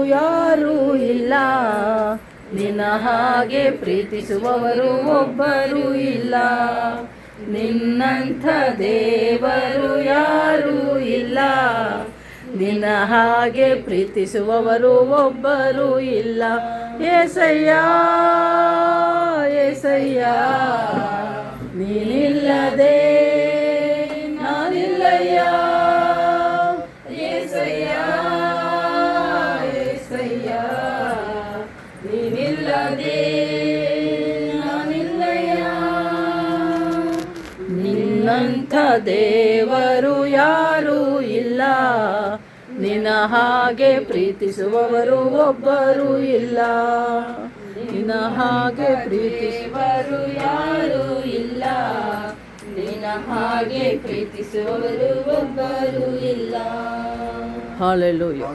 ಯಾರೂ ಇಲ್ಲ, ನಿನ್ನ ಹಾಗೆ ಪ್ರೀತಿಸುವವರು ಒಬ್ಬರು ಇಲ್ಲ. ನಿನ್ನಂಥ ದೇವರು ಯಾರೂ ಇಲ್ಲ, ನಿನ್ನ ಹಾಗೆ ಪ್ರೀತಿಸುವವರು ಒಬ್ಬರು ಇಲ್ಲ. ಏಸಯ್ಯ ಏಸಯ್ಯ, ನೀನಿಲ್ಲದೆ ನಾನಿಲ್ಲಯ್ಯ. ಏಸಯ್ಯ ಏಸಯ್ಯ, ನೀನಿಲ್ಲದೆ ನಾನಿಲ್ಲಯ್ಯ. ನಿನ್ನಂಥ ದೇವರು ಯಾರೂ ಇಲ್ಲ, ನಿನ್ನ ಹಾಗೆ ಪ್ರೀತಿಸುವವರು ಒಬ್ಬರು ಇಲ್ಲ. ನಿನ್ನ ಹಾಗೆ ಪ್ರೀತಿಸುವವರು ಯಾರೂ ಇಲ್ಲ, ನಿನ್ನ ಹಾಗೆ ಪ್ರೀತಿಸುವವರು ಒಬ್ಬರು ಇಲ್ಲ. ಹಾಲೆಲೂಯಾ.